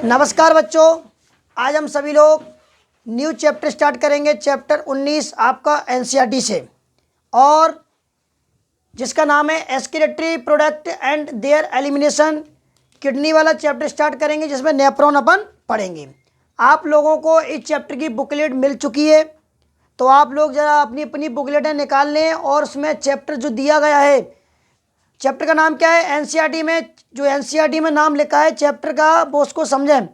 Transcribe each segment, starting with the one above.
नमस्कार बच्चों, आज हम सभी लोग न्यू चैप्टर स्टार्ट करेंगे। चैप्टर 19 आपका एनसीईआरटी से, और जिसका नाम है excretory product and there elimination. Kidney वाला चैप्टर स्टार्ट करेंगे जिसमें नेफ्रॉन अपन पढ़ेंगे। आप लोगों को इस चैप्टर की बुकलेट मिल चुकी है, तो आप लोग ज़रा अपनी अपनी बुकलेटें निकाल लें और उसमें चैप्टर जो दिया गया है, चैप्टर का नाम क्या है एनसीईआरटी में, जो एनसीईआरटी में नाम लिखा है चैप्टर का वो उसको समझें।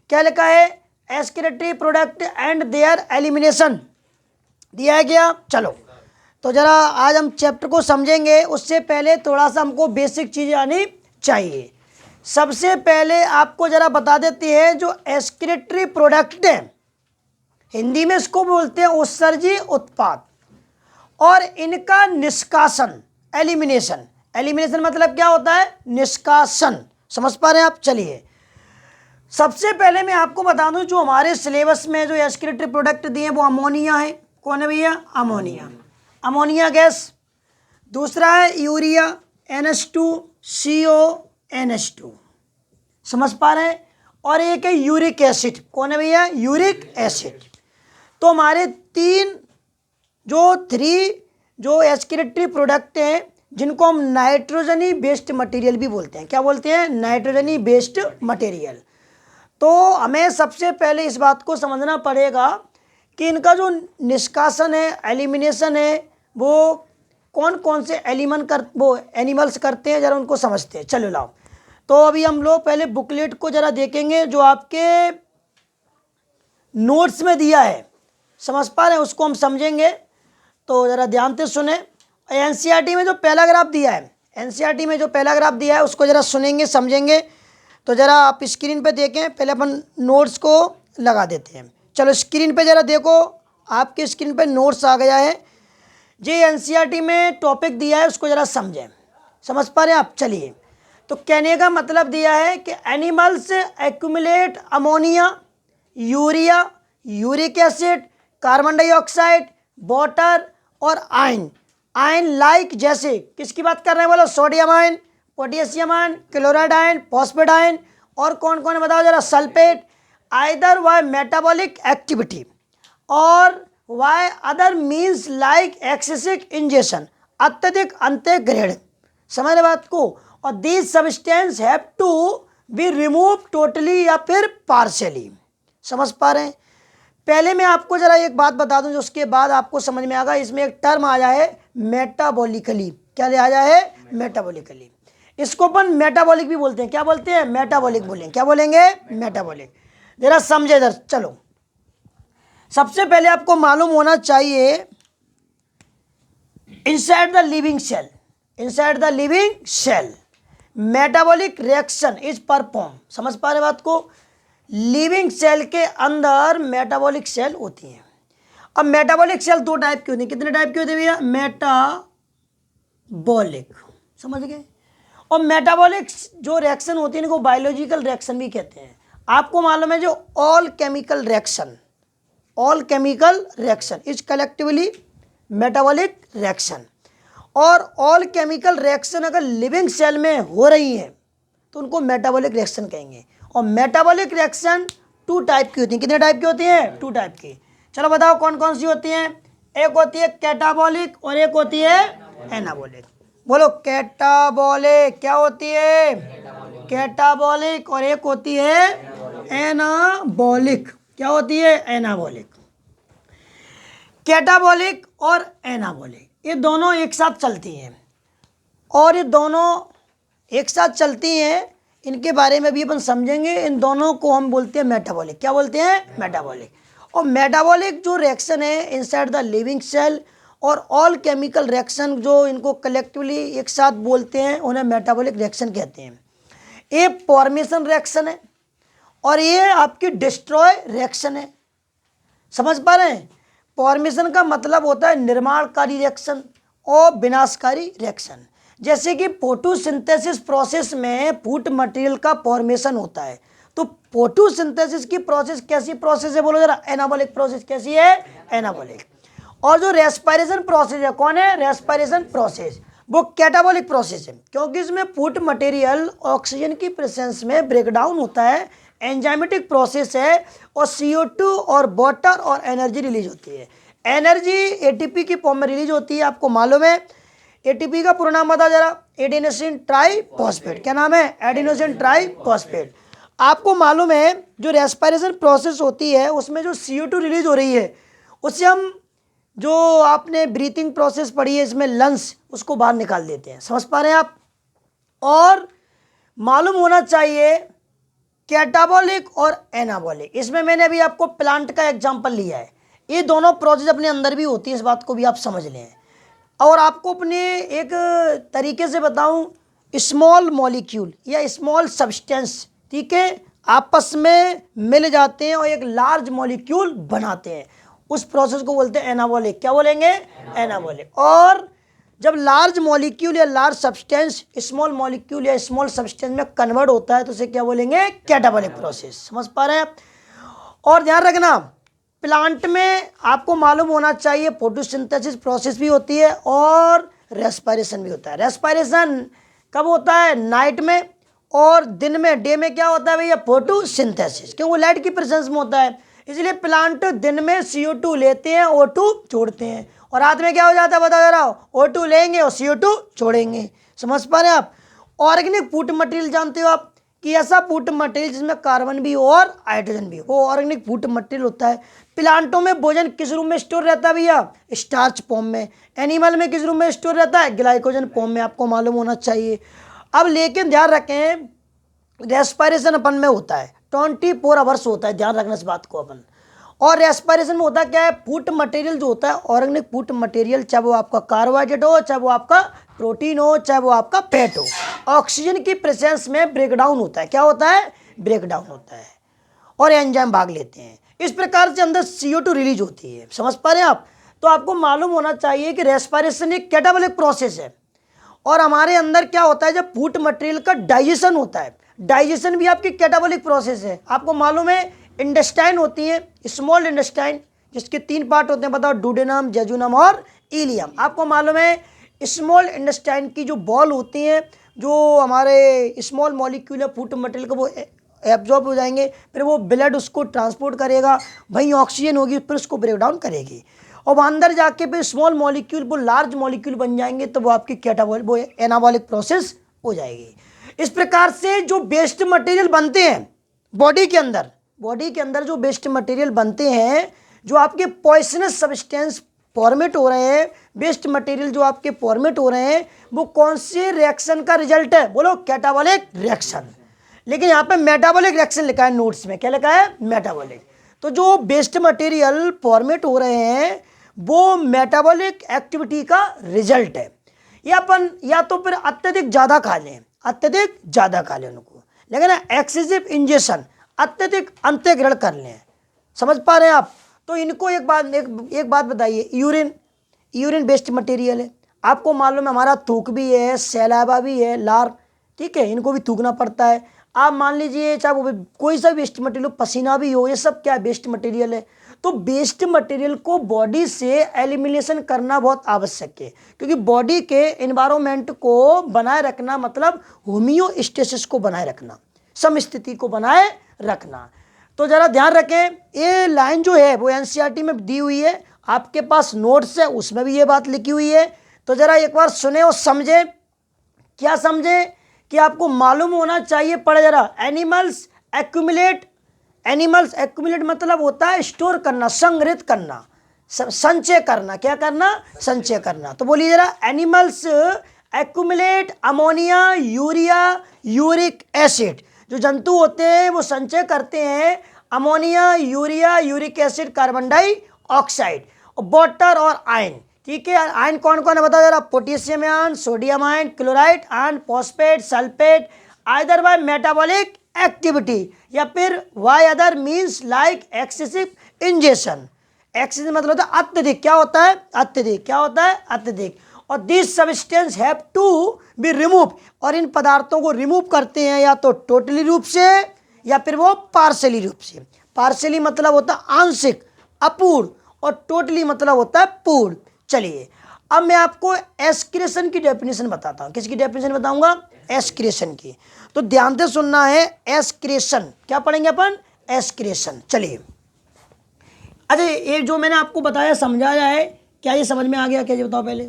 क्या लिखा है? Excretory product and there elimination दिया है क्या? चलो तो ज़रा आज हम चैप्टर को समझेंगे। उससे पहले थोड़ा सा हमको बेसिक चीज़ें आनी चाहिए। सबसे पहले आपको ज़रा बता देते हैं, जो एक्सक्रीटरी प्रोडक्ट है हिंदी में इसको बोलते हैं उत्सर्जी उत्पाद, और इनका निष्कासन एलिमिनेशन। एलिमिनेशन मतलब क्या होता है? निष्कासन। समझ पा रहे हैं आप? चलिए सबसे पहले मैं आपको बता दूं, जो हमारे सिलेबस में जो एक्सक्रीटरी प्रोडक्ट दिए वो अमोनिया है। कौन है भैया? Ammonia, ammonia gas. दूसरा है यूरिया NH2CO NH2। समझ पा रहे हैं? और एक है यूरिक एसिड। कौन है भैया? Uric acid. तो हमारे जो एक्सक्रीटरी प्रोडक्ट हैं, जिनको हम नाइट्रोजनी बेस्ड मटेरियल भी बोलते हैं। क्या बोलते हैं? नाइट्रोजनी बेस्ड मटेरियल। तो हमें सबसे पहले इस बात को समझना पड़ेगा कि इनका जो निष्कासन है, एलिमिनेशन है, वो कौन कौन से एनिमल्स करते हैं, ज़रा उनको समझते हैं। चलो लाओ, तो अभी हम लोग पहले बुकलेट को ज़रा देखेंगे जो आपके नोट्स में दिया है। समझ पा रहे हैं? उसको हम समझेंगे, तो ज़रा ध्यान से सुने। एनसीईआरटी में जो पहला ग्राफ दिया है, एनसीईआरटी में जो पहला ग्राफ दिया है उसको ज़रा सुनेंगे, समझेंगे। तो ज़रा आप स्क्रीन पे देखें, पहले अपन नोट्स को लगा देते हैं। चलो स्क्रीन पे ज़रा देखो, आपकी स्क्रीन पे नोट्स आ गया है। जो एनसीईआरटी में टॉपिक दिया है उसको ज़रा समझें। समझ पा रहे हैं आप? चलिए, तो कहने का मतलब दिया है कि animals accumulate ammonia, urea, uric acid, carbon dioxide, water और आयन। आयन लाइक जैसे किसकी बात कर रहे हैं? बोलो। Sodium ion, potassium ion, chloride ion, phosphate ion, और कौन कौन है बताओ जरा? Sulphate. Either by metabolic activity or by other means like excessive injection, अत्यधिक अंतःग्रहण। समझ रहे बात को? और these substance have to be remove totally या फिर पार्शियली। समझ पा रहे हैं? पहले मैं आपको जरा एक बात बता दूं, जो उसके बाद आपको समझ में आएगा। इसमें एक टर्म आया है मेटाबॉलिकली। क्या ले आया है? मेटाबॉलिकली। इसको अपन मेटाबॉलिक भी बोलते हैं। क्या बोलते हैं? मेटाबॉलिक बोलेंगे। क्या बोलेंगे? मेटाबॉलिक। जरा समझे इधर। चलो, सबसे पहले आपको मालूम होना चाहिए, inside the living cell, inside the living cell metabolic reaction is perform. समझ पा रहे बात को? लिविंग सेल के अंदर मेटाबॉलिक सेल होती हैं। अब मेटाबॉलिक सेल दो टाइप की होती हैं। कितने टाइप की होती है भैया? मेटाबॉलिक। समझ गए? और मेटाबॉलिक जो रिएक्शन होती है इनको बायोलॉजिकल रिएक्शन भी कहते हैं। आपको मालूम है, जो all chemical reaction, all chemical reaction is collectively metabolic reaction. और ऑल केमिकल रिएक्शन अगर लिविंग सेल में हो रही है तो उनको मेटाबॉलिक रिएक्शन कहेंगे। और मेटाबॉलिक रिएक्शन टू टाइप की होती हैं। कितने टाइप की होती हैं? टू टाइप की। चलो बताओ कौन कौन सी होती हैं? एक होती है कैटाबॉलिक और एक होती है एनाबॉलिक। बोलो कैटाबॉलिक। क्या होती है? कैटाबॉलिक। और एक होती है एनाबॉलिक। क्या होती है? एनाबॉलिक। कैटाबॉलिक और एनाबॉलिक ये दोनों एक साथ चलती हैं, और ये दोनों एक साथ चलती हैं। इनके बारे में भी अपन समझेंगे। इन दोनों को हम बोलते हैं मेटाबॉलिक। क्या बोलते हैं? मेटाबॉलिक। और मेटाबॉलिक जो रिएक्शन है इनसाइड द लिविंग सेल, और ऑल केमिकल रिएक्शन जो इनको कलेक्टिवली एक साथ बोलते हैं, उन्हें मेटाबॉलिक रिएक्शन कहते हैं। ये फॉर्मेशन रिएक्शन है और ये आपकी डिस्ट्रॉय रिएक्शन है। समझ पा रहे हैं? फॉर्मेशन का मतलब होता है निर्माणकारी रिएक्शन और विनाशकारी रिएक्शन। जैसे कि फोटोसिंथेसिस प्रोसेस में फूड मटेरियल का फॉर्मेशन होता है, तो फोटोसिंथेसिस की प्रोसेस कैसी प्रोसेस है? बोलो जरा। Anabolic process. कैसी है? एनाबॉलिक। और जो रेस्पिरेशन प्रोसेस है, कौन है? Respiration process. वो कैटाबॉलिक प्रोसेस है, क्योंकि इसमें फूड मटेरियल ऑक्सीजन की प्रेजेंस में ब्रेकडाउन होता है, एंजाइमेटिक प्रोसेस है, और CO2 और वाटर और एनर्जी रिलीज होती है। एनर्जी ATP की फॉर्म में रिलीज होती है, आपको मालूम है। ATP का पूरा नाम बता जरा, एडिनोसिन ट्राइफॉस्फेट। क्या नाम है? Adenosine triphosphate. आपको मालूम है जो रेस्पिरेशन प्रोसेस होती है उसमें जो CO2 रिलीज हो रही है उससे हम, जो आपने ब्रीथिंग प्रोसेस पढ़ी है इसमें लंग्स, उसको बाहर निकाल देते हैं। समझ पा रहे हैं आप? और मालूम होना चाहिए कैटाबॉलिक और एनाबॉलिक। इसमें मैंने अभी आपको प्लांट का एग्जांपल लिया है, ये दोनों प्रोसेस अपने अंदर भी होती है, इस बात को भी आप समझ लें। और आपको अपने एक तरीके से बताऊं, स्मॉल मॉलिक्यूल या स्मॉल सब्सटेंस, ठीक है, आपस में मिल जाते हैं और एक लार्ज मॉलिक्यूल बनाते हैं, उस प्रोसेस को बोलते हैं एनाबॉलिक। क्या बोलेंगे? एनाबॉलिक। और जब लार्ज मॉलिक्यूल या लार्ज सब्सटेंस स्मॉल मॉलिक्यूल या स्मॉल सब्सटेंस में कन्वर्ट होता है तो उसे क्या बोलेंगे? Catabolic process. समझ पा रहे हैं आप? और ध्यान रखना, प्लांट में आपको मालूम होना चाहिए फोटोसिंथेसिस प्रोसेस भी होती है और रेस्पिरेशन भी होता है। रेस्पिरेशन कब होता है? नाइट में, और दिन में, डे में क्या होता है भैया? फोटोसिंथेसिस, क्योंकि वो लाइट की प्रेजेंस में होता है। इसलिए प्लांट दिन में CO2 लेते हैं, O2 छोड़ते हैं, और रात में क्या हो जाता है बता दे रहा हूँ, O2 लेंगे और CO2 छोड़ेंगे। समझ पा रहे हैं आप? ऑर्गेनिक फूड मटेरियल जानते हो आप कि ऐसा फूड मटेरियल जिसमें कार्बन भी हो और हाइड्रोजन भी हो, वो ऑर्गेनिक फूड मटेरियल होता है। प्लांटों में भोजन किस रूप में स्टोर रहता है भैया? स्टार्च फॉर्म में। एनिमल में किस रूप में स्टोर रहता है? ग्लाइकोजन फॉर्म में, आपको मालूम होना चाहिए। अब लेकिन ध्यान रखें, रेस्पिरेशन अपन में होता है 24 आवर्स होता है, ध्यान रखना इस बात को अपन। और रेस्पिरेशन में होता क्या है? फूड मटेरियल जो होता है, ऑर्गेनिक फूड मटेरियल, चाहे वो आपका कार्बोहाइड्रेट हो, चाहे वो आपका प्रोटीन हो, चाहे वो आपका फैट हो, ऑक्सीजन की प्रेजेंस में ब्रेकडाउन होता है। क्या होता है? ब्रेकडाउन होता है, और एंजाइम भाग लेते हैं। इस प्रकार से अंदर CO2 रिलीज होती है। समझ पा रहे हैं आप? तो आपको मालूम होना चाहिए कि रेस्पिरेशन एक कैटाबॉलिक प्रोसेस है। और हमारे अंदर क्या होता है, जब फूड मटेरियल का डाइजेशन होता है, डाइजेशन भी आपकी कैटाबॉलिक प्रोसेस है। आपको मालूम है इंटेस्टाइन होती है, स्मॉल इंटेस्टाइन, जिसके 3 पार्ट होते हैं, बताओ, डुडेनम, जेजुनम और इलियम। आपको मालूम है स्मॉल इंटेस्टाइन की जो बॉल होती हैं, जो हमारे स्मॉल मॉलिक्यूल है फूड मटेरियल को, वो एब्जॉर्ब हो जाएंगे, फिर वो ब्लड उसको ट्रांसपोर्ट करेगा, वहीं ऑक्सीजन होगी, फिर उसको ब्रेक डाउन करेगी, और वह अंदर जाके फिर स्मॉल मॉलिक्यूल वो लार्ज मॉलिक्यूल बन जाएंगे, तो वो आपकी कैटाबॉलिक, वो एनाबॉलिक प्रोसेस हो जाएगी। इस प्रकार से जो वेस्ट मटेरियल बनते हैं बॉडी के अंदर जो वेस्ट मटेरियल बनते हैं, जो आपके पॉइजनस सब्सटेंस फॉर्मेट हो रहे हैं, वेस्ट मटेरियल जो आपके फॉर्मेट हो रहे हैं, वो कौन से रिएक्शन का रिजल्ट है? बोलो, कैटाबॉलिक रिएक्शन। लेकिन यहाँ पे मेटाबॉलिक रिएक्शन लिखा है नोट्स में। क्या लिखा है? मेटाबॉलिक। तो जो वेस्ट मटेरियल फॉर्मेट हो रहे हैं वो मेटाबॉलिक एक्टिविटी का रिजल्ट है। ये अपन या तो फिर अत्यधिक ज़्यादा खा लें उनको, लेकिन एक्सेसिव इंजेक्शन, अत्यधिक अंत्यग्रहण कर लें। समझ पा रहे हैं आप? तो इनको एक बात बताइए, यूरिन वेस्ट मटेरियल है, आपको मालूम है हमारा थूक भी है, सैलावा भी है, लार, ठीक है, इनको भी थूकना पड़ता है। आप मान लीजिए चाहे वो कोई सा वेस्ट मटेरियल, पसीना भी हो, ये सब क्या वेस्ट मटेरियल है। तो वेस्ट मटेरियल को बॉडी से एलिमिनेशन करना बहुत आवश्यक है, क्योंकि बॉडी के एनवायरनमेंट को बनाए रखना मतलब होमियोस्टेसिस को बनाए रखना, समस्थिति को बनाए रखना। तो जरा ध्यान रखें, ये लाइन जो है वो NCERT में दी हुई है, आपके पास नोट्स है उसमें भी ये बात लिखी हुई है। तो जरा एक बार सुने और समझे। क्या समझे? कि आपको मालूम होना चाहिए, पढ़े जरा, एनिमल्स एक्यूमुलेट मतलब होता है स्टोर करना, संग्रहित करना, संचय करना। क्या करना? संचय करना। तो बोलिए जरा, animals accumulate ammonia, urea, uric acid. जो जंतु होते हैं वो संचय करते हैं ammonia, urea, uric acid, carbon dioxide, water और आयन। ठीक है, आयन कौन कौन है बताओ जरा? Potassium ion, sodium ion, chloride ion, phosphate, sulphate, either by metabolic activity या फिर by other means like excessive injection. Excessive मतलब होता है अत्यधिक। क्या होता है? अत्यधिक। क्या होता है? अत्यधिक। और this substance have to be remove, और इन पदार्थों को रिमूव करते हैं या तो टोटली रूप से या फिर वो पार्शली रूप से। पार्शली मतलब होता है आंशिक, अपूर्ण, और टोटली मतलब होता है पूर्ण। चलिए अब मैं आपको एस्क्रेशन की डेफिनेशन बताता हूँ। किसकी डेफिनेशन बताऊंगा? एस्क्रेशन की। तो ध्यान से सुनना है। एस्क्रेशन क्या पढ़ेंगे अपन? एस्क्रेशन। चलिए, अच्छा ये जो मैंने आपको बताया समझाया है, क्या ये समझ में आ गया? क्या ये बताओ पहले,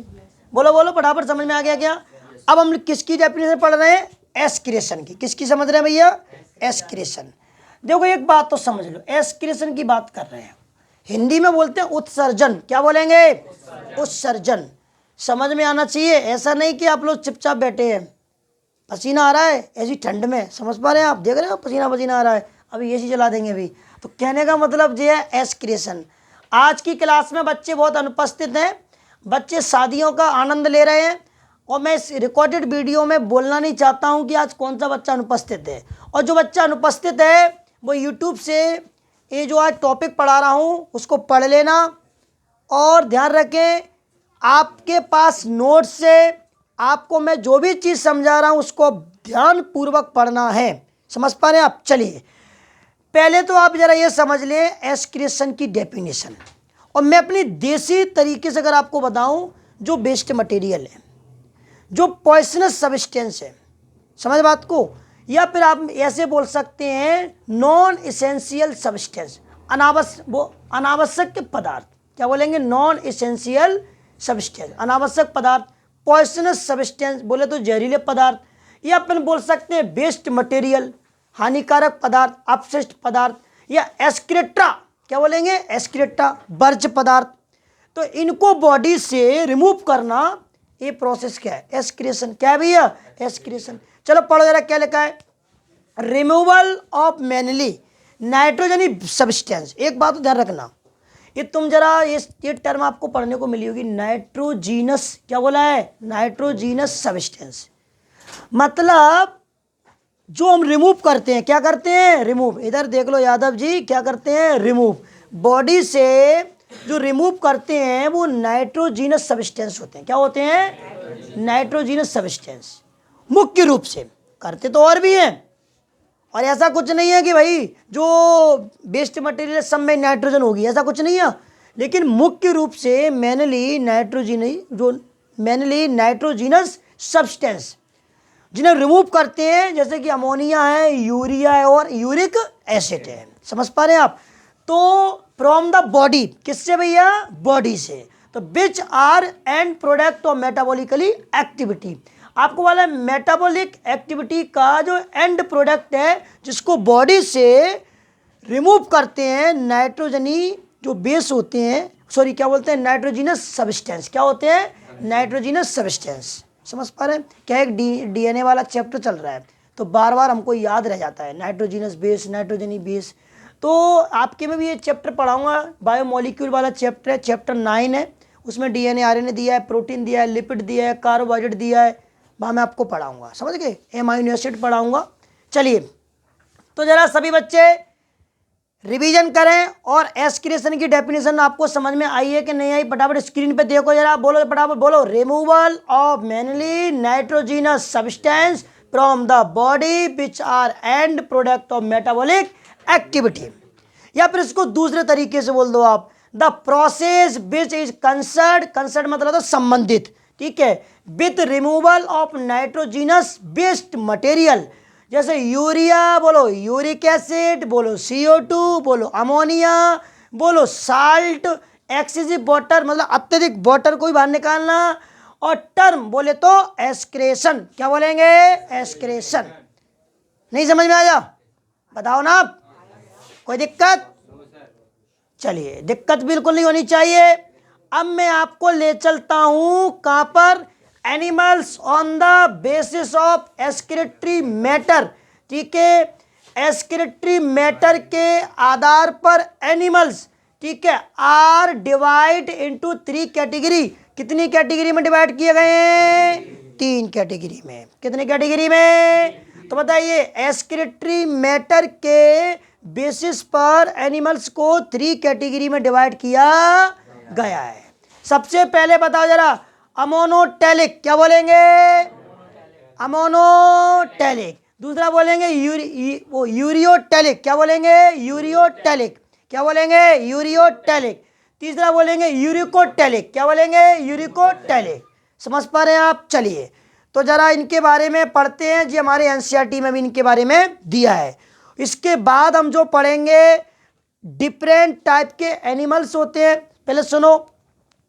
बोलो बोलो फटाफट, समझ में आ गया क्या? अब हम किसकी डेफिनेशन पढ़ रहे हैं? एस्क्रेशन की। किसकी समझ रहे हैं भैया? एस्क्रेशन। देखो एक बात तो समझ लो, एस्क्रेशन की बात कर रहे हैं, हिंदी में बोलते हैं उत्सर्जन। क्या बोलेंगे? उत्सर्जन। समझ में आना चाहिए, ऐसा नहीं कि आप लोग चुपचाप बैठे हैं, पसीना आ रहा है ऐसी ठंड में, समझ पा रहे हैं आप? देख रहे हो पसीना पसीना आ रहा है, अभी एसी चला देंगे अभी। तो कहने का मतलब ये है एस्क्रेशन। आज की क्लास में बच्चे बहुत अनुपस्थित हैं, बच्चे शादियों का आनंद ले रहे हैं, और मैं इस रिकॉर्डेड वीडियो में बोलना नहीं चाहता हूं कि आज कौन सा बच्चा अनुपस्थित है। और जो बच्चा अनुपस्थित है वो यूट्यूब से ये जो आज टॉपिक पढ़ा रहा हूं उसको पढ़ लेना, और ध्यान रखें आपके पास नोट्स से आपको मैं जो भी चीज़ समझा रहा हूं उसको ध्यान पूर्वक पढ़ना है। समझ पा रहे हैं आप? चलिए पहले तो आप जरा ये समझ लें एस्क्रेशन की डेफिनेशन, और मैं अपनी देसी तरीके से अगर आपको बताऊं, जो वेस्ट मटेरियल है, जो पॉइजनस सब्सटेंस है, समझ बात को, या फिर आप ऐसे बोल सकते हैं नॉन इसेंशियल सब्सटेंस, अनावश्यक पदार्थ। क्या बोलेंगे? नॉन इसेंशियल सब्सटेंस, अनावश्यक पदार्थ। पॉइजनस सब्सटेंस बोले तो जहरीले पदार्थ, या अपन बोल सकते हैं वेस्ट मटेरियल, हानिकारक पदार्थ, अपशिष्ट पदार्थ, या एस्क्रेटा। क्या बोलेंगे? एस्क्रेटा, वर्ज्य पदार्थ। तो इनको बॉडी से रिमूव करना, ये प्रोसेस क्या है? एस्क्रेशन। क्या है भैया? एस्क्रेशन। चलो पढ़ो जरा क्या लिखा है। Removal of mainly nitrogenous substance. एक बात तो ध्यान रखना, ये तुम जरा ये टर्म आपको पढ़ने को मिली होगी, नाइट्रोजीनस। क्या बोला है? Nitrogenous substance. मतलब जो हम रिमूव करते हैं, क्या करते हैं? रिमूव। इधर देख लो यादव जी, क्या करते हैं? रिमूव। बॉडी से जो रिमूव करते हैं वो नाइट्रोजीनस सब्सटेंस होते हैं। क्या होते हैं? Nitrogenous substance. मुख्य रूप से करते तो और भी हैं, और ऐसा कुछ नहीं है कि भाई जो वेस्ट मटेरियल सब में नाइट्रोजन होगी, ऐसा कुछ नहीं है। लेकिन मुख्य रूप से मेनली नाइट्रोजीनस सब्सटेंस जिन्हें रिमूव करते हैं, जैसे कि अमोनिया है, यूरिया है, और यूरिक एसिड है। समझ पा रहे हैं आप? तो फ्रॉम द बॉडी, किससे भैया? बॉडी से। तो which are end product of metabolically activity. आपको वाला मेटाबॉलिक एक्टिविटी का जो एंड प्रोडक्ट है, जिसको बॉडी से रिमूव करते हैं, नाइट्रोजनी जो बेस होते हैं, सॉरी क्या बोलते हैं? Nitrogenous substance. क्या होते हैं? Nitrogenous substance. समझ पा रहे हैं? क्या एक डीएनए वाला चैप्टर चल रहा है, तो बार बार हमको याद रह जाता है नाइट्रोजीनस बेस, नाइट्रोजनी बेस। तो आपके में भी ये चैप्टर पढ़ाऊंगा, बायोमोलिक्यूल वाला चैप्टर है, चैप्टर 9 है। उसमें डीएनए आरएनए दिया है, प्रोटीन दिया है, लिपिड दिया है, कार्बोहाइड्रेट दिया है, वहाँ मैं आपको पढ़ाऊंगा। समझ गए? एमाइनो एसिड पढ़ाऊंगा। चलिए तो जरा सभी बच्चे रिवीजन करें, और एस्क्रेशन की डेफिनेशन आपको समझ में आई है कि नहीं आई? फटाफट स्क्रीन पे देखो जरा, बोलो फटाफट बोलो। Removal of mainly nitrogenous substance from the body which are end product of metabolic activity. या फिर इसको दूसरे तरीके से बोल दो आप, the process which is concern मतलब तो संबंधित, ठीक है, with removal of nitrogenous based material, जैसे यूरिया बोलो, यूरिक एसिड बोलो, CO2 बोलो, अमोनिया बोलो, साल्ट, एक्सेसिव वाटर मतलब अत्यधिक वाटर को भी बाहर निकालना, और टर्म बोले तो एस्क्रेशन। क्या बोलेंगे? एस्क्रेशन। नहीं समझ में आया? बताओ ना आप, कोई दिक्कत? चलिए, दिक्कत बिल्कुल नहीं होनी चाहिए। अब मैं आपको ले चलता हूं कहां पर? Animals on the basis of excretory matter, ठीक है, एक्सक्रीटरी मैटर के आधार पर एनिमल्स, ठीक है, आर डिवाइड इनटू 3 कैटेगरी। कितनी कैटेगरी में डिवाइड किए गए हैं? 3 कैटेगरी में। कितनी कैटेगरी में? तो बताइए, एक्सक्रीटरी मैटर के बेसिस पर एनिमल्स को 3 कैटेगरी में डिवाइड किया गया है। सबसे पहले बताओ जरा, अमोनोटैलिक। क्या बोलेंगे? अमोनोटैलिक। दूसरा बोलेंगे यूरियोटैलिक। क्या बोलेंगे? यूरियोटैलिक। क्या बोलेंगे? यूरियोटैलिक। तीसरा बोलेंगे यूरिकोटैलिक। क्या बोलेंगे? यूरिकोटैलिक। समझ पा रहे हैं आप? चलिए तो जरा इनके बारे में पढ़ते हैं जी, हमारे एनसीईआरटी में भी इनके बारे में दिया है। इसके बाद हम जो पढ़ेंगे डिफरेंट टाइप के एनिमल्स होते हैं। पहले सुनो,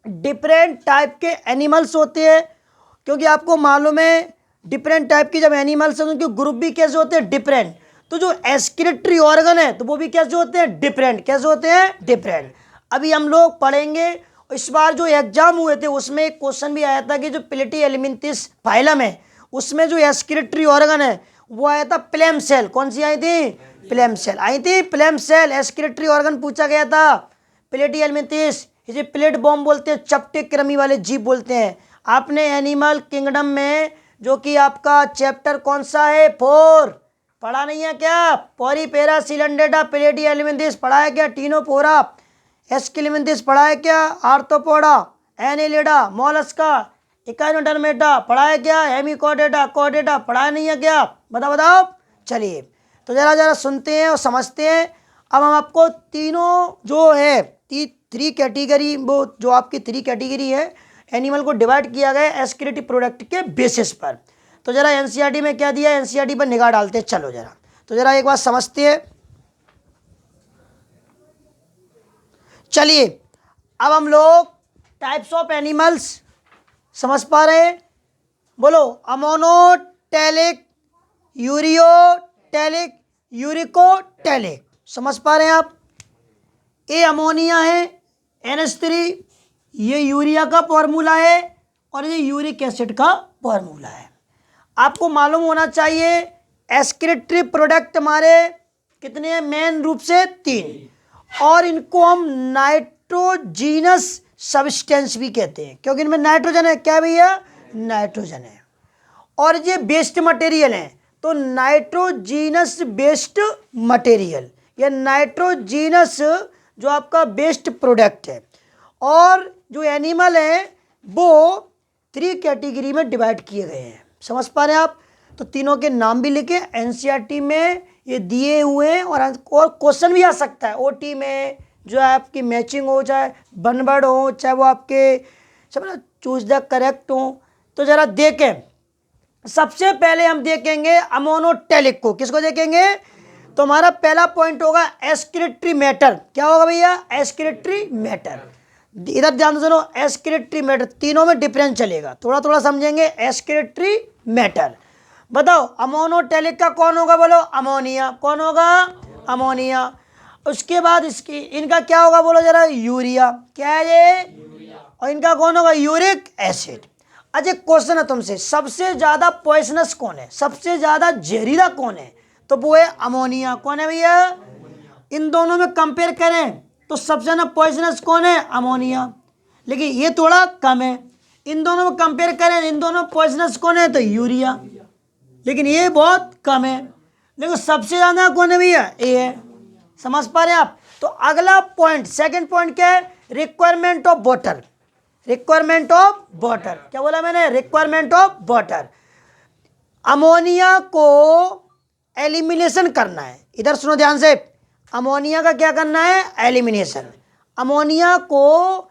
डिफरेंट टाइप के एनिमल्स होते हैं, क्योंकि आपको मालूम है डिफरेंट टाइप की जब एनिमल्स हैं उनके ग्रुप भी कैसे होते हैं? डिफरेंट। तो जो एक्सक्रीटरी ऑर्गन है तो वो भी कैसे होते हैं? डिफरेंट। कैसे होते हैं? डिफरेंट। अभी हम लोग पढ़ेंगे। इस बार जो एग्जाम हुए थे उसमें एक क्वेश्चन भी आया था कि जो प्लेटीहेल्मिन्थस फाइलम है उसमें जो एक्सक्रीटरी ऑर्गन है वो आया था प्लेम सेल। कौन सी आई थी? प्लेम सेल आई थी। प्लेम सेल एक्सक्रीटरी ऑर्गन पूछा गया था। प्लेटीहेल्मिन्थस, इसे प्लेट बॉम्ब बोलते हैं, चपटे क्रमी वाले जीव बोलते हैं। आपने एनिमल किंगडम में जो कि आपका चैप्टर कौन सा है? 4 पढ़ा नहीं है क्या? पॉरीपेरा, सिलेंडेटा, प्लेटीहेल्मिन्थस पढ़ा है क्या? टीनोफोरा, एस्किलिमिन्थस पढ़ा है क्या? आर्थ्रोपोडा, एनेलिडा, मोलस्का, इकाइनोडर्मेटा पढ़ा है क्या? हेमिकोडेटा, कोडेटा पढ़ा नहीं है क्या? बताओ। चलिए तो जरा सुनते हैं और समझते हैं। अब हम आपको तीनों जो है 3 कैटेगरी, वो जो आपकी 3 कैटेगरी है एनिमल को डिवाइड किया गया है एक्सक्रीटिव प्रोडक्ट के बेसिस पर। तो जरा एनसीईआरटी में क्या दिया है, एनसीईआरटी पर निगाह डालते हैं। चलो जरा तो जरा एक बात समझते हैं। चलिए अब हम लोग टाइप्स ऑफ एनिमल्स समझ पा रहे हैं? बोलो। Ammonotelic, ureotelic, uricotelic. समझ पा रहे हैं आप? ए अमोनिया है, NH3, ये यूरिया का फॉर्मूला है और ये यूरिक एसिड का फॉर्मूला है। आपको मालूम होना चाहिए एक्सक्रीटरी प्रोडक्ट हमारे कितने हैं? मेन रूप से 3, और इनको हम नाइट्रोजीनस सब्सटेंस भी कहते हैं, क्योंकि इनमें नाइट्रोजन है। क्या भैया? नाइट्रोजन है। और ये बेस्ड मटेरियल है, तो नाइट्रोजीनस बेस्ड मटेरियल या नाइट्रोजीनस जो आपका बेस्ड प्रोडक्ट है। और जो एनिमल है वो 3 कैटेगरी में डिवाइड किए गए हैं। समझ पा रहे हैं आप? तो तीनों के नाम भी लिखे, एनसीईआरटी में ये दिए हुए हैं, और क्वेश्चन भी आ सकता है ओटी में, जो है आपकी मैचिंग हो, चाहे बनवर्ड हो, चाहे वो आपके समझ चूज द करेक्ट हो। तो जरा देखें, सबसे पहले हम देखेंगे अमोनोटैलिक को। किसको देखेंगे? तो हमारा पहला पॉइंट होगा एक्सक्रीटरी मैटर। क्या होगा भैया? Excretory matter. इधर ध्यान से सुनो, एक्सक्रीटरी मैटर, तीनों में डिफरेंस चलेगा, थोड़ा थोड़ा समझेंगे। एक्सक्रीटरी मैटर बताओ, अमोनोटैलिक का कौन होगा? बोलो। अमोनिया। कौन होगा? अमोनिया। उसके बाद इसकी इनका क्या होगा? बोलो जरा। यूरिया। क्या है ये? और इनका कौन होगा? Uric acid. अच्छा क्वेश्चन है तुमसे, सबसे ज्यादा पॉइजनस कौन है? सबसे ज्यादा जहरीला कौन है? तो वो है अमोनिया। कौन है भैया? इन दोनों में कंपेयर करें तो सबसे ज्यादा पॉइजनस कौन है? अमोनिया। लेकिन ये थोड़ा कम है। इन दोनों में कंपेयर करें, इन दोनों में पॉइजनस कौन है? तो यूरिया। लेकिन ये बहुत कम है। लेकिन सबसे ज्यादा कौन है भैया? ये है। समझ पा रहे हैं आप? तो अगला पॉइंट, सेकंड पॉइंट क्या है? Requirement of water. Requirement of water. क्या बोला मैंने? Requirement of water. अमोनिया को एलिमिनेशन करना है। इधर सुनो ध्यान से, अमोनिया का क्या करना है? एलिमिनेशन। अमोनिया को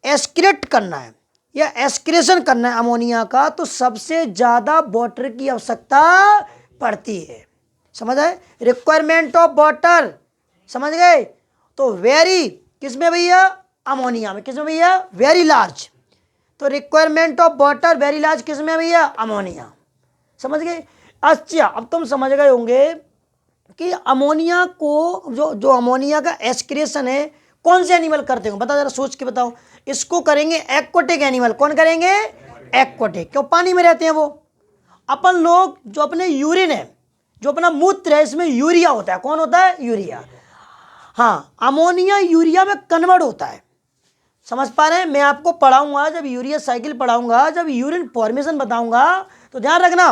एक्सक्रीट करना है या एक्सक्रीशन करना है अमोनिया का, तो सबसे ज्यादा वाटर की आवश्यकता पड़ती है। समझ आए? Requirement of water. समझ गए? तो वेरी किसमें भैया? अमोनिया में। किसमें भैया? Very large. तो requirement of water very large किसमें भैया? अमोनिया। समझ गए? अच्छा अब तुम समझ गए होंगे कि अमोनिया को जो अमोनिया का एक्सक्रीशन है कौन से एनिमल करते हो? बताओ जरा, सोच के बताओ। इसको करेंगे एक्वाटिक एनिमल। कौन करेंगे? एक्वाटिक। क्यों? पानी में रहते हैं वो। अपन लोग जो अपने यूरिन है, जो अपना मूत्र है, इसमें यूरिया होता है। कौन होता है? यूरिया। हाँ, अमोनिया यूरिया में कन्वर्ट होता है। समझ पा रहे हैं? मैं आपको पढ़ाऊंगा, जब यूरिया साइकिल पढ़ाऊंगा, जब यूरिन फॉर्मेशन बताऊंगा, तो ध्यान रखना,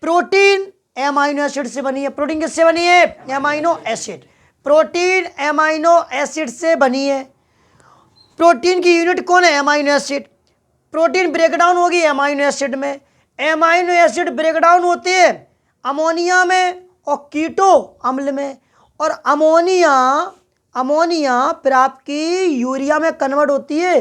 प्रोटीन एमाइनो एसिड से बनी है। प्रोटीन किससे बनी है? Amino acid. Protein amino acid से बनी है। प्रोटीन की यूनिट कौन है? Amino acid. प्रोटीन ब्रेकडाउन होगी एमाइनो एसिड में। एमाइनो एसिड ब्रेकडाउन होती है अमोनिया में और कीटो अम्ल में। और अमोनिया अमोनिया फिर आपकी यूरिया में कन्वर्ट होती है।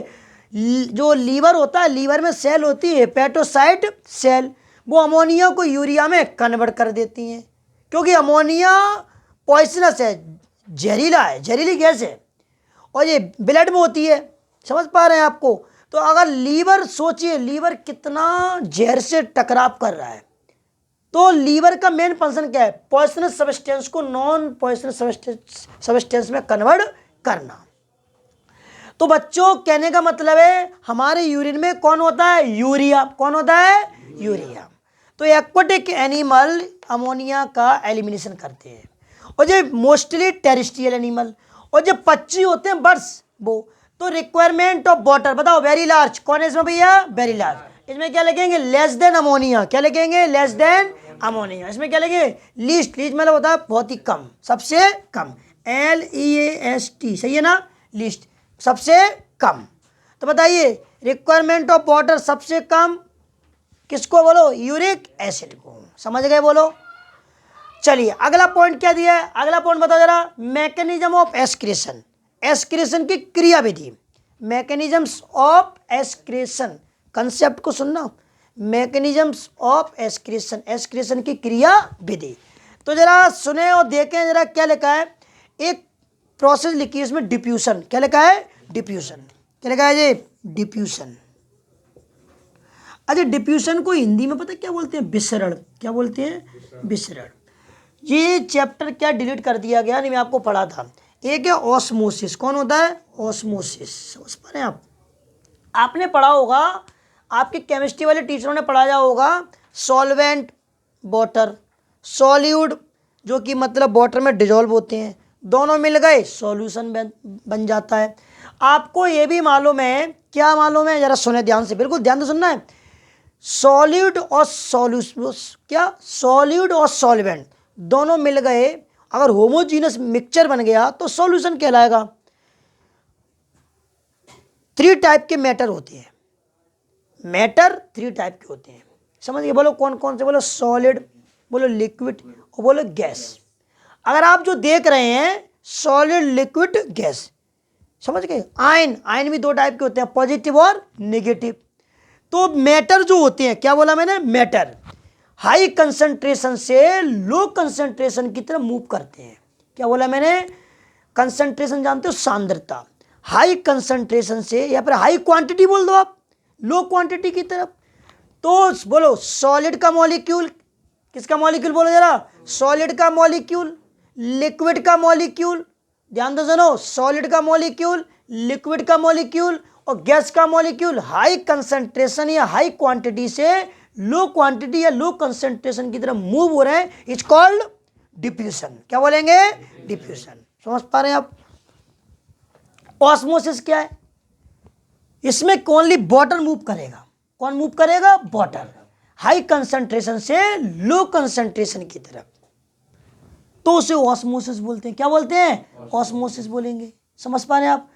जो लीवर होता है, लीवर में सेल होती है हेपेटोसाइट सेल, वो अमोनिया को यूरिया में कन्वर्ट कर देती हैं, क्योंकि अमोनिया पॉइजनस है, जहरीला है, जहरीली गैस है, और ये ब्लड में होती है। समझ पा रहे हैं आपको? तो अगर लीवर, सोचिए लीवर कितना जहर से टकराव कर रहा है, तो लीवर का मेन फंक्शन क्या है? पॉइजनस सब्सटेंस को नॉन पॉइजनस सब्सटेंस में कन्वर्ट करना। तो बच्चों कहने का मतलब है हमारे यूरिन में कौन होता है? यूरिया। कौन होता है? यूरिया। तो एक्वाटिक एनिमल अमोनिया का एलिमिनेशन करते हैं, और जो मोस्टली टेरेस्ट्रियल एनिमल, और जो पक्षी होते हैं बर्ड्स, वो तो रिक्वायरमेंट ऑफ वाटर बताओ, वेरी लार्ज। कौन है इसमें भैया? Very large. इसमें क्या लिखेंगे? Less than ammonia. क्या लिखेंगे? Less than ammonia. इसमें क्या लिखेंगे? लीस्ट। लीस्ट मतलब होता है बहुत ही कम, सबसे कम, LEAST, सही है ना? लीस्ट, सबसे कम। तो बताइए रिक्वायरमेंट ऑफ वाटर सबसे कम किसको बोलो? यूरिक एसिड को। समझ गए? बोलो। चलिए अगला पॉइंट क्या दिया है? अगला पॉइंट बताओ जरा, मैकेनिज्म ऑफ एस्क्रेशन। एस्क्रेशन की क्रिया विधि, मैकेनिज्म्स ऑफ एस्क्रेशन, कंसेप्ट को सुनना, मैकेनिज्म्स ऑफ एस्क्रेशन, एस्क्रेशन की क्रिया विधि। तो जरा सुने और देखें जरा क्या लिखा है। एक प्रोसेस लिखी है इसमें, डिफ्यूजन। क्या लिखा है? डिफ्यूजन। क्या लिखा है जी? डिफ्यूजन। अच्छा, डिफ्यूजन को हिंदी में पता क्या बोलते हैं? विसरण। क्या बोलते हैं? विसरण। ये चैप्टर क्या डिलीट कर दिया गया, नहीं मैं आपको पढ़ा था। एक है ऑस्मोसिस। कौन होता है? ऑस्मोसिस। समझ पा रहे हैं आप? आपने पढ़ा होगा, आपके केमिस्ट्री वाले टीचरों ने पढ़ाया होगा, सॉल्वेंट वाटर, सॉल्यूड जो कि मतलब वाटर में डिजोल्व होते हैं, दोनों मिल गए सॉल्यूशन बन जाता है। आपको ये भी मालूम है, क्या मालूम है? जरा सुने ध्यान से, बिल्कुल ध्यान से सुनना है। सॉलिड और सॉल्यूस, क्या? सॉलिड और सॉल्वेंट दोनों मिल गए, अगर होमोजीनस मिक्सचर बन गया तो सॉल्यूशन कहलाएगा। 3 टाइप के मैटर होते हैं, मैटर 3 टाइप के होते हैं। समझ गए? बोलो कौन कौन से? बोलो सॉलिड, बोलो लिक्विड, और बोलो गैस। अगर आप जो देख रहे हैं सॉलिड, लिक्विड, गैस, समझ गए? आयन, आयन भी 2 टाइप के होते हैं, पॉजिटिव और नेगेटिव। तो मैटर जो होते हैं, क्या बोला मैंने? मैटर हाई कंसंट्रेशन से लो कंसंट्रेशन की तरफ मूव करते हैं। क्या बोला मैंने? कंसंट्रेशन जानते हो? सांद्रता। हाई कंसंट्रेशन से, या फिर हाई क्वांटिटी बोल दो आप, लो क्वांटिटी की तरफ। तो बोलो सॉलिड का मॉलिक्यूल, किसका मॉलिक्यूल बोलो जरा? सॉलिड का मॉलिक्यूल, लिक्विड का मॉलिक्यूल, ध्यान दो सुनो, सॉलिड का मॉलिक्यूल, लिक्विड का मॉलिक्यूल और गैस का मॉलिक्यूल हाई कंसंट्रेशन या हाई क्वांटिटी से लो क्वांटिटी या लो कंसंट्रेशन की तरफ मूव हो रहे हैं, इट्स कॉल्ड डिफ्यूजन। क्या बोलेंगे? डिफ्यूजन। समझ पा रहे हैं आप? ऑस्मोसिस क्या है? इसमें ओनली वाटर मूव करेगा। कौन मूव करेगा? वाटर, हाई कंसंट्रेशन से लो कंसंट्रेशन की तरफ, तो उसे ऑस्मोसिस बोलते हैं। क्या बोलते हैं? ऑस्मोसिस बोलेंगे। समझ पा रहे हैं आप?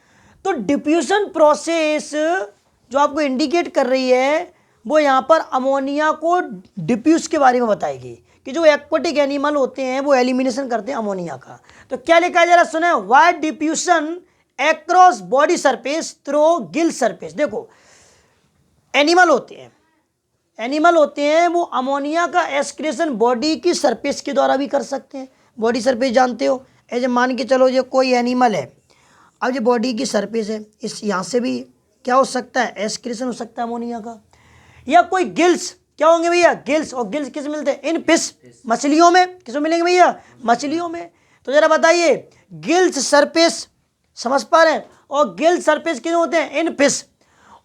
तो डिफ्यूजन प्रोसेस जो आपको इंडिकेट कर रही है, वो यहाँ पर अमोनिया को डिफ्यूज के बारे में बताएगी कि जो एक्वाटिक एनिमल होते हैं वो एलिमिनेशन करते हैं अमोनिया का। तो क्या लिखा है जरा सुने, wide diffusion across body surface through Gill surface. देखो एनिमल होते हैं, एनिमल होते हैं वो अमोनिया का एक्सक्रेशन बॉडी की सरफेस के द्वारा भी कर सकते हैं। बॉडी सरफेस जानते हो, ऐसे मान के चलो जो कोई एनिमल है, अब जो बॉडी की सरफेस है, इस यहाँ से भी क्या हो सकता है? एक्सक्रेशन हो सकता है अमोनिया का। या कोई गिल्स, क्या होंगे भैया? गिल्स। और गिल्स किस मिलते हैं? इन फिश, मछलियों में। किसमें मिलेंगे भैया? मछलियों में। तो जरा बताइए, गिल्स सरफेस, समझ पा रहे हैं? और गिल सरफेस किस होते हैं? In fish.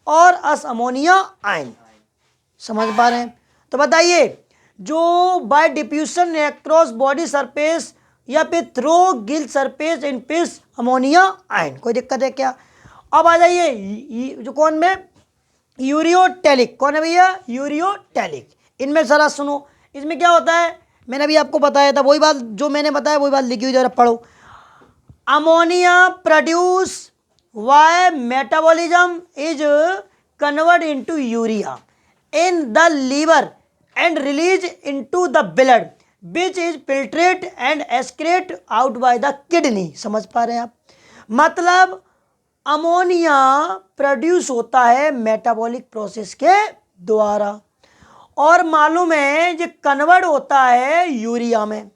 और अस अमोनिया आयन। समझ पा रहे हैं? तो बताइए, जो bye diffusion across body surface या फिर through Gill surface in fish ammonia ion, कोई दिक्कत है क्या? अब आ जाइए जो कौन में, यूरियोटैलिक। कौन है भैया? यूरियोटैलिक। इनमें जरा सुनो, इसमें क्या होता है? मैंने अभी आपको बताया था, वही बात जो मैंने बताया वही बात लिखी हुई, जरा पढ़ो। Ammonia produce by metabolism is convert into urea in the liver and release into the blood which is filtrate and excrete out by the kidney। समझ पा रहे हैं आप? मतलब अमोनिया प्रोड्यूस होता है मेटाबॉलिक प्रोसेस के द्वारा, और मालूम है ये कन्वर्ट होता है यूरिया में।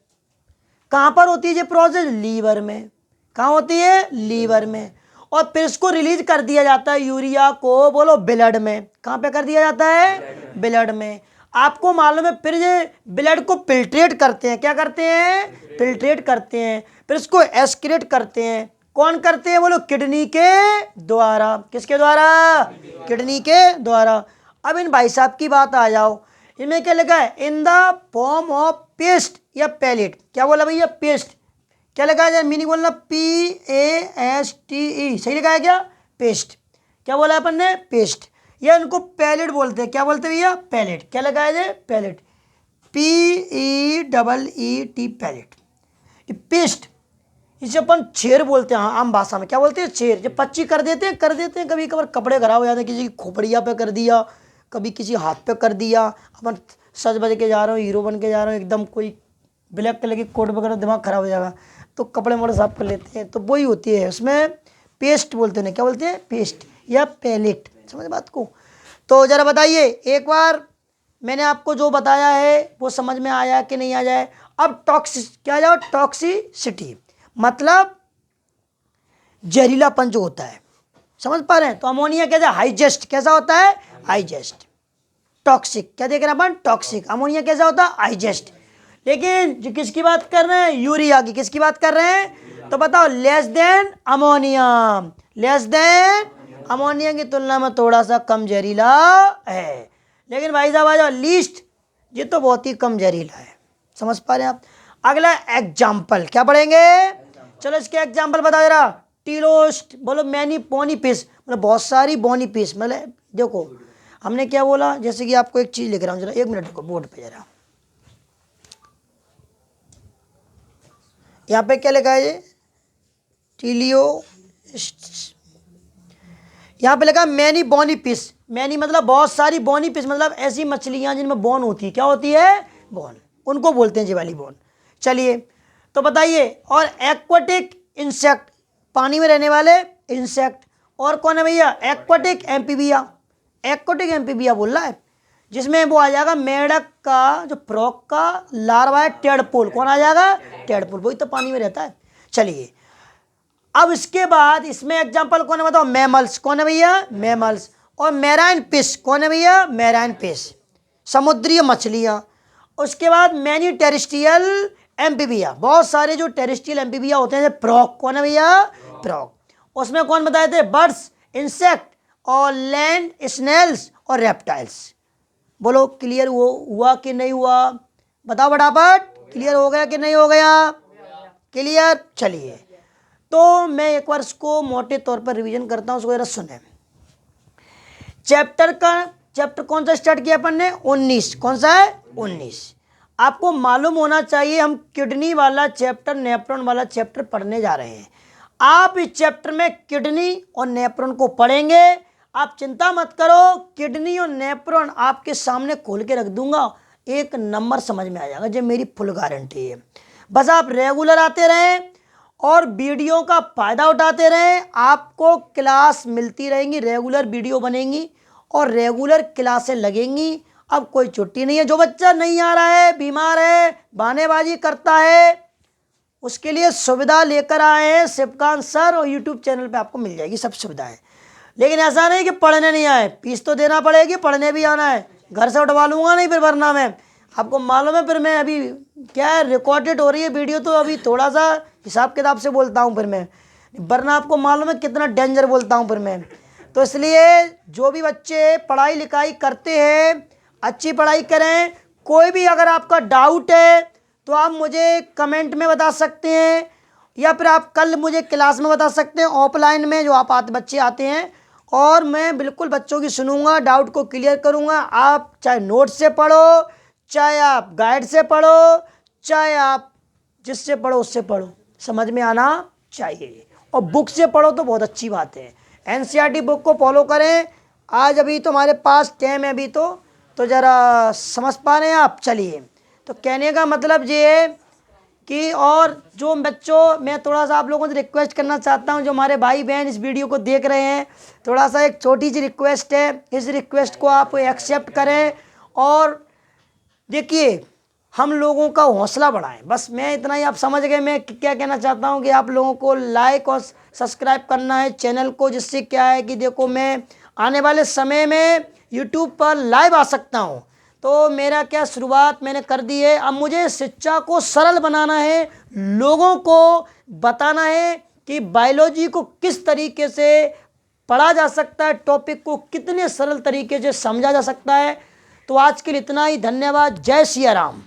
कहाँ पर होती है ये प्रोसेस? लीवर में। कहाँ होती है? लीवर में। और फिर इसको रिलीज कर दिया जाता है यूरिया को, बोलो, ब्लड में। कहाँ पे कर दिया जाता है? ब्लड में। आपको मालूम है फिर ये ब्लड को फिल्ट्रेट करते हैं। क्या करते हैं? फिल्ट्रेट करते हैं। फिर इसको एस्क्रेट करते हैं। कौन करते हैं? बोलो, किडनी के द्वारा। किसके द्वारा? किडनी के द्वारा। अब इन भाई साहब की बात आ जाओ, इनमें क्या लिखा है? In the form of paste या पैलेट। क्या बोला भैया? पेस्ट। क्या लिखा है? मीनिंग बोलना, PASTE। सही लिखा है क्या? पेस्ट। क्या बोला अपन ने? पेस्ट। या इनको पैलेट बोलते हैं। क्या बोलते हैं भैया? पैलेट। क्या लिखा है? Pellet, PEET, pellet. ये पेस्ट, इसे अपन छेर बोलते हैं आम भाषा में। क्या बोलते हैं? छेर। जब पच्ची कर देते हैं कभी कभार कपड़े खराब हो जाते हैं, किसी की खोपड़िया पे कर दिया, कभी किसी हाथ पे कर दिया। अपन सज बज के जा रहे हो, हीरो बन के जा रहे हो, एकदम कोई ब्लैक कलर की कोट वगैरह, दिमाग खराब हो जाएगा तो कपड़े मोड़े साफ कर लेते हैं, तो वही होती है। उसमें पेस्ट बोलते हैं। क्या बोलते हैं? पेस्ट या पैलेट। समझ बात को? तो ज़रा बताइए एक बार, मैंने आपको जो बताया है वो समझ में आया कि नहीं आ जाए? अब क्या जाओ? टॉक्सिसिटी मतलब जहरीलापन जो होता है, समझ पा रहे हैं? तो अमोनिया कैसा? हाइजेस्ट। कैसा होता है? हाइजेस्ट। टॉक्सिक, क्या देख रहे हैं अपन? टॉक्सिक। अमोनिया कैसा होता है? हाइजेस्ट। लेकिन जो किसकी बात कर रहे हैं? यूरिया की। किसकी बात कर रहे हैं? तो बताओ, less than ammonia. Less than ammonia की तुलना में थोड़ा सा कम जहरीला है। लेकिन भाई साहब आ जाओ, लीस्ट, ये तो बहुत ही कम जहरीला है। समझ पा रहे हैं आप? अगला एग्जाम्पल क्या पढ़ेंगे? चलो इसके एग्जाम्पल बता जरा। टीरोस्ट, बोलो, मैनी बोनी फिश, मतलब बहुत सारी बोनी फिश। मतलब देखो हमने क्या बोला, जैसे कि आपको एक चीज लिख रहा हूँ, जरा 1 मिनट रुको बोर्ड पे जरा। यहाँ पे क्या लिखा है? टीलियो, यहाँ पे लिखा मैनी बोनी फिश। मैनी मतलब बहुत सारी, बोनी फिश मतलब ऐसी मछलियाँ जिनमें बोन होती है। क्या होती है? बोन। उनको बोलते हैं जी वाली बोन। चलिए तो बताइए। और एक्वाटिक इंसेक्ट, पानी में रहने वाले इंसेक्ट। और कौन है भैया? Aquatic amphibia. एक्वाटिक एम्फीबिया बोल रहा है, जिसमें वो आ जाएगा मेढक का, जो फ्रॉग का लार्वा है, टेडपोल। कौन आ जाएगा? टेडपोल। वही तो पानी में रहता है। चलिए अब इसके बाद इसमें एग्जांपल कौन है बताओ? मैमल्स। कौन है भैया? मैमल्स। और मैराइन फिश। कौन है भैया? मैराइन फिश, समुद्रीय मछलियां। उसके बाद मैनी टेरेस्ट्रियल एम्फीबिया, बहुत सारे जो टेरेस्ट्रियल एम्फीबिया होते हैं। फ्रॉग। कौन है भैया? फ्रॉग। उसमें कौन बताए थे? बर्ड्स, इंसेक्ट और लैंड स्नेल्स और रेप्टाइल्स। बोलो क्लियर हुआ कि नहीं हुआ? बताओ फटाफट, क्लियर हो गया कि नहीं हो गया? क्लियर। चलिए तो मैं एक बार इसको मोटे तौर पर रिवीजन करता हूं, उसको जरा सुने। चैप्टर कौन सा स्टार्ट किया अपन ने? 19। कौन सा है? 19। आपको मालूम होना चाहिए हम किडनी वाला चैप्टर, नेफ्रॉन वाला चैप्टर पढ़ने जा रहे हैं। आप इस चैप्टर में किडनी और नेफ्रॉन को पढ़ेंगे। आप चिंता मत करो, किडनी और नेफ्रॉन आपके सामने खोल के रख दूंगा, 1 नंबर समझ में आ जाएगा, जो मेरी फुल गारंटी है। बस आप रेगुलर आते रहें और वीडियो का फायदा उठाते रहें। आपको क्लास मिलती रहेंगी, रेगुलर वीडियो बनेंगी और रेगुलर क्लासें लगेंगी। अब कोई छुट्टी नहीं है। जो बच्चा नहीं आ रहा है, बीमार है, बहानेबाजी करता है, उसके लिए सुविधा लेकर आए हैं शिवकांत सर, और यूट्यूब चैनल पे आपको मिल जाएगी सब सुविधाएं। लेकिन ऐसा नहीं कि पढ़ने नहीं आए, फीस तो देना पड़ेगी, पढ़ने भी आना है। घर से उठवा लूंगा नहीं फिर वरना मैं, आपको मालूम है फिर मैं अभी क्या है, रिकॉर्डेड हो रही है वीडियो, तो अभी थोड़ा सा हिसाब किताब से बोलता हूँ फिर मैं, वरना आपको मालूम है कितना डेंजर बोलता हूँ फिर मैं। तो इसलिए जो भी बच्चे पढ़ाई लिखाई करते हैं, अच्छी पढ़ाई करें। कोई भी अगर आपका डाउट है तो आप मुझे कमेंट में बता सकते हैं, या फिर आप कल मुझे क्लास में बता सकते हैं, ऑफलाइन में जो आप बच्चे आते हैं, और मैं बिल्कुल बच्चों की सुनूंगा, डाउट को क्लियर करूंगा। आप चाहे नोट से पढ़ो, चाहे आप गाइड से पढ़ो, चाहे आप जिससे पढ़ो उससे पढ़ो, समझ में आना चाहिए। और बुक से पढ़ो तो बहुत अच्छी बात है। एनसीईआरटी बुक को फॉलो करें। आज अभी तुम्हारे पास टाइम है अभी तो ज़रा समझ पा रहे हैं आप। चलिए, तो कहने का मतलब ये है कि और जो बच्चों, मैं थोड़ा सा आप लोगों से रिक्वेस्ट करना चाहता हूं, जो हमारे भाई बहन इस वीडियो को देख रहे हैं, थोड़ा सा एक छोटी सी रिक्वेस्ट है, इस रिक्वेस्ट को आप एक्सेप्ट करें और देखिए हम लोगों का हौसला बढ़ाएं। बस मैं इतना ही, आप समझ गए मैं क्या कहना चाहता हूं कि आप लोगों को लाइक और सब्सक्राइब करना है चैनल को, जिससे क्या है कि देखो मैं आने वाले समय में यूट्यूब पर लाइव आ सकता हूं। तो मेरा क्या शुरुआत मैंने कर दी है, अब मुझे शिक्षा को सरल बनाना है, लोगों को बताना है कि बायोलॉजी को किस तरीके से पढ़ा जा सकता है, टॉपिक को कितने सरल तरीके से समझा जा सकता है। तो आज के लिए इतना ही, धन्यवाद, जय सिया राम।